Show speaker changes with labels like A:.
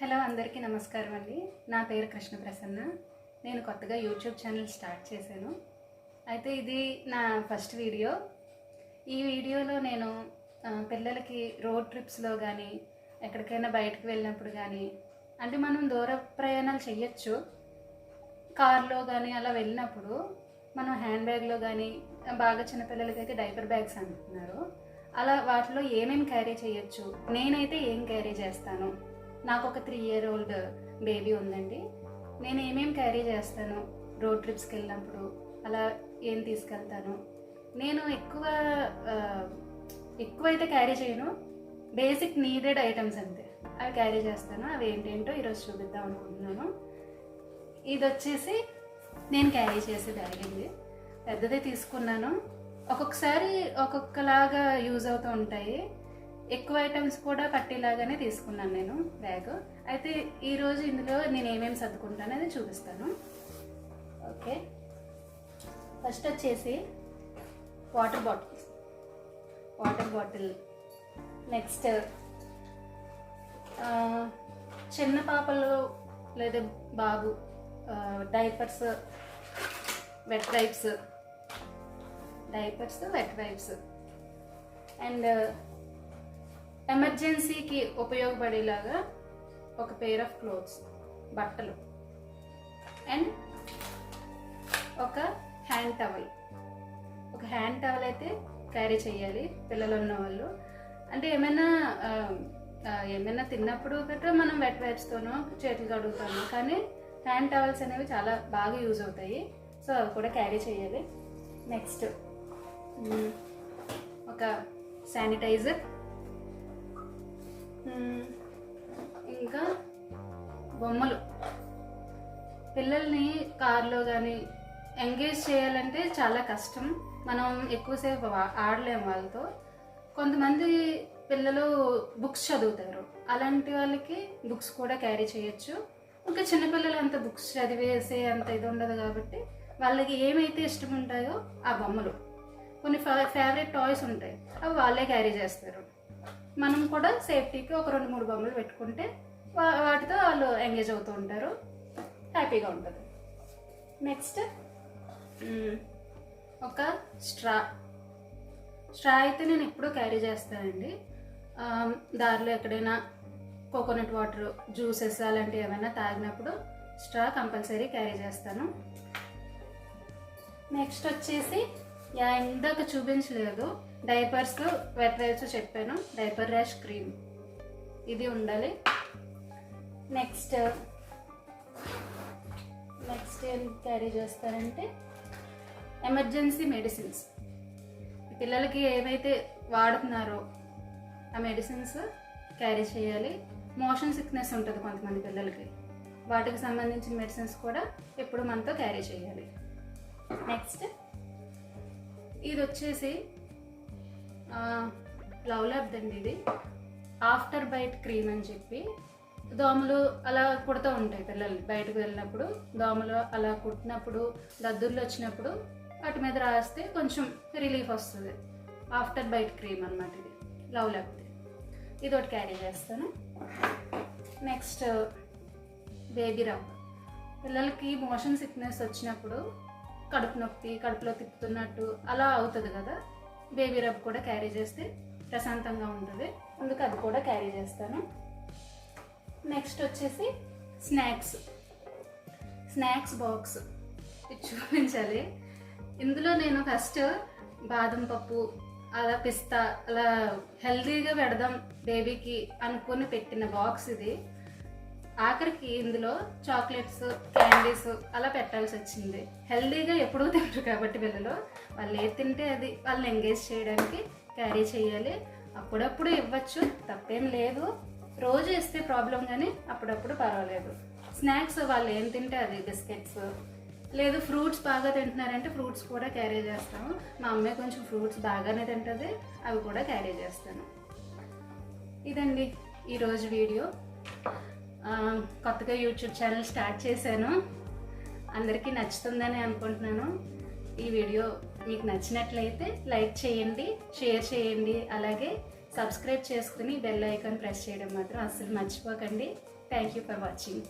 A: Hello అందరికీ నమస్కారం అండి. నా పేరు కృష్ణ ప్రసన్న. నేను కొత్తగా యూట్యూబ్ ఛానల్ స్టార్ట్ చేశాను. అయితే ఇది నా ఫస్ట్ వీడియో. ఈ వీడియోలో నేను పిల్లలకి రోడ్ ట్రిప్స్లో కానీ ఎక్కడికైనా బయటకు వెళ్ళినప్పుడు కానీ అంటే మనం దూర ప్రయాణాలు చేయొచ్చు. కార్లో కానీ అలా వెళ్ళినప్పుడు మనం హ్యాండ్ బ్యాగ్లో కానీ బాగా చిన్నపిల్లలకైతే డైపర్ బ్యాగ్స్ అంటున్నారు, అలా వాటిలో ఏమేమి క్యారీ చేయొచ్చు, నేనైతే ఏం క్యారీ చేస్తాను. నాకు ఒక 3 year old బేబీ ఉందండి. నేను ఏమేమి క్యారీ చేస్తాను రోడ్ ట్రిప్స్కి వెళ్ళినప్పుడు, అలా ఏం తీసుకెళ్తాను. నేను ఎక్కువ అయితే క్యారీ చేయను. బేసిక్ నీడెడ్ ఐటమ్స్ అంతే, అవి క్యారీ చేస్తాను. అవి ఏంటేంటో ఈరోజు చూపిద్దాం అనుకుంటున్నాను. ఇది వచ్చేసి నేను క్యారీ చేసే బ్యాగ్ అండి. పెద్దదే తీసుకున్నాను. ఒక్కొక్కసారి ఒక్కొక్కలాగా యూజ్ అవుతూ ఉంటాయి. ఎక్కువ ఐటమ్స్ కూడా పట్టేలాగానే తీసుకున్నాను నేను బ్యాగ్. అయితే ఈరోజు ఇందులో నేను ఏమేమి సర్దుకుంటాను అనేది చూపిస్తాను. ఓకే, ఫస్ట్ వచ్చేసి వాటర్ బాటిల్. నెక్స్ట్ చిన్న పాపలు లేదా బాబు డైపర్స్, వెట్ వైప్స్ అండ్ ఎమర్జెన్సీకి ఉపయోగపడేలాగా ఒక పెయిర్ ఆఫ్ క్లోత్స్, బట్టలు అండ్ ఒక హ్యాండ్ టవల్ అయితే క్యారీ చేయాలి పిల్లలు ఉన్న వాళ్ళు. అంటే ఏమైనా తిన్నప్పుడు గట్రా మనం వెట్ వైప్స్తోనో చేతులు కడుగుతాము, కానీ హ్యాండ్ టవల్స్ అనేవి చాలా బాగా యూజ్ అవుతాయి. సో అవి కూడా క్యారీ చేయాలి. నెక్స్ట్ ఒక శానిటైజర్, ఇంకా బొమ్మలు. పిల్లల్ని కార్లో కానీ ఎంగేజ్ చేయాలంటే చాలా కష్టం. మనం ఎక్కువసేపు ఆడలేము వాళ్ళతో. కొంతమంది పిల్లలు బుక్స్ చదువుతారు, అలాంటి వాళ్ళకి బుక్స్ కూడా క్యారీ చేయొచ్చు. ఇంకా చిన్నపిల్లలు అంత బుక్స్ చదివేసే అంత ఇది ఉండదు కాబట్టి వాళ్ళకి ఏమైతే ఇష్టం ఉంటాయో ఆ బొమ్మలు, కొన్ని ఫేవరెట్ టాయ్స్ ఉంటాయి, అవి వాళ్ళే క్యారీ చేస్తారు. మనం కూడా సేఫ్టీకి ఒక 2-3 బొమ్మలు పెట్టుకుంటే వాటితో వాళ్ళు ఎంగేజ్ అవుతూ ఉంటారు, హ్యాపీగా ఉంటుంది. నెక్స్ట్ ఒక స్ట్రా అయితే నేను ఎప్పుడూ క్యారీ చేస్తానండి. దారిలో ఎక్కడైనా కోకోనట్ వాటర్, జ్యూసెస్ అలాంటివి ఏమైనా తాగినప్పుడు స్ట్రా కంపల్సరీ క్యారీ చేస్తాను. నెక్స్ట్ వచ్చేసి ఇందాక చూపించలేదు, డైపర్స్, వెట్ వైప్స్ చెప్పాను, డైపర్ ర్యాష్ క్రీమ్ ఇది ఉండాలి. నెక్స్ట్ ఏం క్యారీ చేస్తారంటే ఎమర్జెన్సీ మెడిసిన్స్. పిల్లలకి ఏవైతే వాడుతున్నారో ఆ మెడిసిన్స్ క్యారీ చేయాలి. మోషన్ సిక్నెస్ ఉంటుంది కొంతమంది పిల్లలకి, వాటికి సంబంధించిన మెడిసిన్స్ కూడా ఎప్పుడు మనతో క్యారీ చేయాలి. నెక్స్ట్ ఇది వచ్చేసి లవ్ ల్యాబ్ అండి. ఇది ఆఫ్టర్ బైట్ క్రీమ్ అని చెప్పి, దోమలు అలా కుడుతూ ఉంటాయి పిల్లల్ని బయటకు వెళ్ళినప్పుడు. దోమలు అలా కుట్టినప్పుడు, దద్దుర్లు వచ్చినప్పుడు వాటి మీద రాస్తే కొంచెం రిలీఫ్ వస్తుంది. ఆఫ్టర్ బైట్ క్రీమ్ అన్నమాట ఇది, లవ్ ల్యాబ్. ఇది ఒకటి క్యారీ చేస్తాను. Next baby rub. పిల్లలకి మోషన్ సిక్నెస్ వచ్చినప్పుడు కడుపు నొప్పి, కడుపులో తిప్పుతున్నట్టు అలా అవుతుంది కదా, బేబీ రబ్ కూడా క్యారీ చేస్తే ప్రశాంతంగా ఉంటుంది, అందుకు అది కూడా క్యారీ చేస్తాను. నెక్స్ట్ వచ్చేసి స్నాక్స్ బాక్స్ ఇది చూపించాలి. ఇందులో నేను ఫస్ట్ బాదం పప్పు, అలా పిస్తా, అలా హెల్తీగా పెడదాం బేబీకి అనుకుని పెట్టిన బాక్స్ ఇది. ఆఖరికి ఇందులో చాక్లెట్స్, క్యాండీస్ అలా పెట్టాల్సి వచ్చింది. హెల్తీగా ఎప్పుడూ తింటారు కాబట్టి పిల్లలు, వాళ్ళు ఏది తింటే అది వాళ్ళని ఎంగేజ్ చేయడానికి క్యారీ చేయాలి. అప్పుడప్పుడు ఇవ్వచ్చు, తప్పేం లేదు. రోజు ఇస్తే ప్రాబ్లం, కానీ అప్పుడప్పుడు పర్వాలేదు. స్నాక్స్ వాళ్ళు ఏం తింటే అది, బిస్కెట్స్ లేదు ఫ్రూట్స్ బాగా తింటున్నారంటే ఫ్రూట్స్ కూడా క్యారీ చేస్తాము. మా అమ్మాయి కొంచెం ఫ్రూట్స్ బాగానే తింటుంది, అవి కూడా క్యారీ చేస్తాను. ఇదండి ఈరోజు వీడియో. కొత్తగా యూట్యూబ్ ఛానల్ స్టార్ట్ చేశాను, అందరికీ నచ్చుతుందని అనుకుంటున్నాను. ఈ వీడియో మీకు నచ్చినట్లయితే లైక్ చేయండి, షేర్ చేయండి, అలాగే సబ్స్క్రైబ్ చేసుకుని బెల్ ఐకాన్ ప్రెస్ చేయడం మాత్రం అస్సలు మర్చిపోకండి. Thank you for watching.